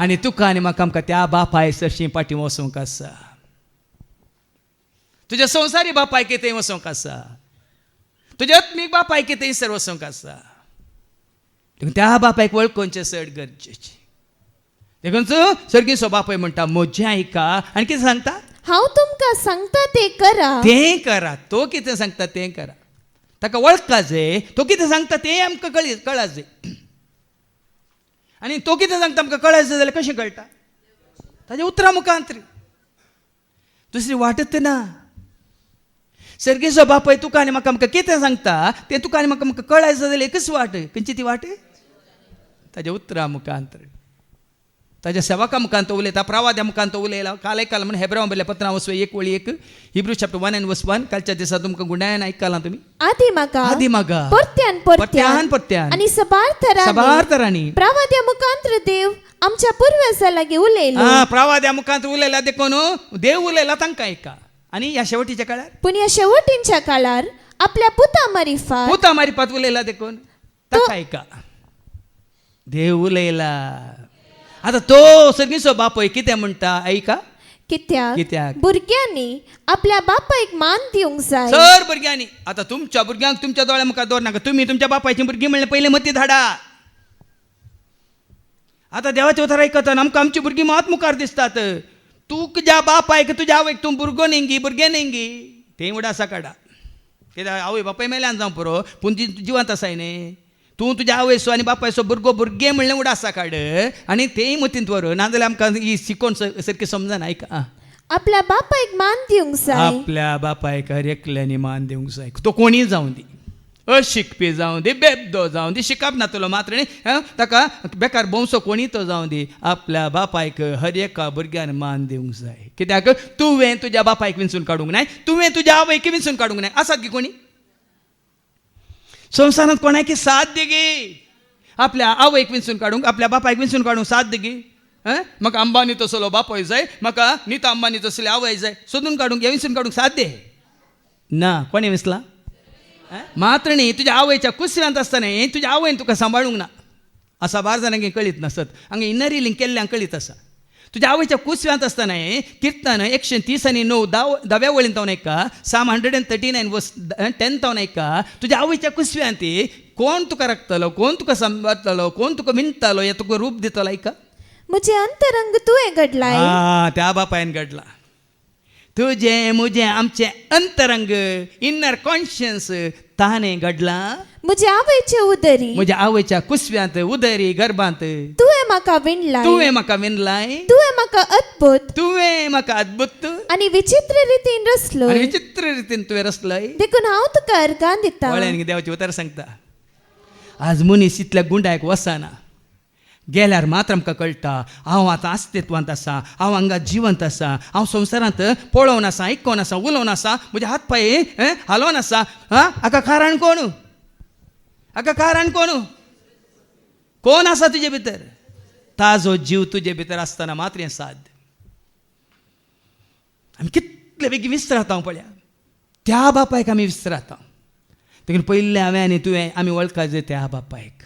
आनी तुका आनी म्हाका आमकां त्या बापाय सरशी पाटी वचोंक आसा. तुज्या संवसारी बापायक थंय वचोंक आसा. तुज्या आत्मीक बापायक थंयसर वचोंक आसा. देखून त्या बापायक वळखुचें चड गरजेचें. देखून सर्गीचो बापाय म्हणटा म्हजें आयका आनी कितें सांगता, हांव तुमकां सांगता तें करा. तें करा. तो कितें सांगता तें करा. ताका वळखा जाय. तो कितें सांगता तें आमकां कळा जाय. आनी तो कितें सांगता आमकां कळायचं जाल्यार कशें कळटा, ताच्या उतरां मुखांत. दुसरी वाटच ना. सर्गीचो बापाय तुका आनी म्हाका आमकां कितें सांगता तें तुका आनी म्हाका कळायचं जाल्यार एकच वाट. खंयची ती वाट, ताच्या उतरां मुखांत, ताच्या सेवका मुखांत उलयता, प्रवाद्या मुखांत उलयला. काल म्हणून हेब्रावां बरयल्ल्या पत्रां वचो 1:1 हिब्रू चॅप्टर 1:1. कालच्या दिसा तुमकां गुंडाळ्यान आयकलां तुमी. आदी मागा परत्यान आनी सबार तरांनी प्रवाद्या मुखांतर देव आमच्या पुर्वजां लागीं उलयलो. प्रवाद्या मुखांत उलयला देखून देव उलयला तांकां आयका. आनी ह्या शेवटीच्या काळार, पूण ह्या शेवटीच्या काळार आपल्या पुता मारिफात उलयला देखून ताका आयका. देव उलयला. आता तो सर्गीचो बापूय कितें म्हणटा आयका. कित्याक भुरग्यांनी आपल्या बापायक मान दिवंक जाय. सर भुरग्यांनी, आता तुमच्या भुरग्यांक तुमच्या दोळ्या मुखार दवरनाका. तुम्ही तुमच्या बापायची भुरगीं म्हणलें पयलें मती धाडा. आता देवाचे उतर आयकता आमकां आमची भुरगीं मात मुखार दिसतात. तुज्या बापायक तुज्या आवयक तूं भुरगो नेंगी भुरगें नेंगी तें उडासा काडा. कित्याक आवय बापाय मेल्यान जावं पुरो, पूण ती जिवंत आसाय न्ही. तूं तुज्या आवयचो आनी बापायचो भुरगें म्हणलें उडासा काड आनी तेंय मतींत व्हर. नाजाल्यार आमकां ही शिकोवन सारकी समजना. आयका, आपल्या बापायक मान दिवंक जाय. आपल्या बापायक एकल्यानी मान दिवंक जाय. तो कोणी जावं दी, अशिकपी जावं दी, बेबदो जावं दी, शिकप नातलो मात्र न्ही, ताका बेकार बोंसो कोणी तो जावं दी, आपल्या बापायक हर एका भुरग्यान मान दिवंक जाय. कित्याक तुवें तुज्या बापायक विंचून काडूंक नाय, तुवें तुज्या आवयक विंचून काडूंक नाय. आसात गी कोणी संवसारांत कोणाकी साथ दी गी. आपल्या आवयक विंचून काडूंक, आपल्या बापायक विंचून काडूंक साथ दी गी. म्हाका अंबानी तसलो बापोय जाय, म्हाका नीता अंबानी तसली आवय जाय, सोदून काडूंक विंचून काडूंक साथ दे ना. कोणी विंचला मात्र न्ही. तुज्या आवयच्या कुसव्यांत आसतना तुज्या आवयन तुका सांबाळूंक ना. असा बार जाणांक कळीत नसत. हांगा इनर हिलिंग केल्ल्यांक कळीत आसा. तुज्या आवयच्या कुसव्यांत आसतना किर्तन 130:9 10व्या वळीन तावन आयका. Psalm 139:10 तावन आयका. तुज्या आवयच्या कुसव्यांत कोण तुका राखतलो, कोण तुका सांबाळटलो, कोण तुका विणटलो, हे तुका रूप दितलो. आयका, म्हजे अंतरंग तुवें घडलाय. त्या बापायन घडला. तुझे मुझे आमचे अंतरंग इन्नर कॉन्शियन्स ताणें घडला. म्हज्या आवयचे उदरी, म्हज्या आवयच्या कुसव्यांत उदरी गर्भांत तुवें म्हाका विणलाय. तुवें म्हाका विणलाय. तुवें म्हाका अद्भुत, तुवें म्हाका अद्भुत आनी विचित्र रितीन रचलो. आनी विचित्र रितीन तुवें रचलय. देखून हांव तुका अर्गां दिता. वळ्यान देवाचें उतर सांगता. आज मनीस इतल्या गुंडायक वचना. गेल्यार मात्र आमकां कळटा हांव आतां अस्तित्वांत आसा, हांव हांगा जिवंत आसा, हांव संवसारांत पळोवन आसा, आयकोन आसा, उलोवन आसा, म्हजे हात पांय हालोवन आसा. हाका कारण कोण, हाका कारण कोण आसा तुजे भितर. ताजो जीव तुजे भितर आसतना मात्र हें साद. आमी कितले बेगीन विसरात पळया. त्या बापायक आमी विसरात. देखून पयले हांवें आनी तुवें आमी वळखा जाय त्या बापायक.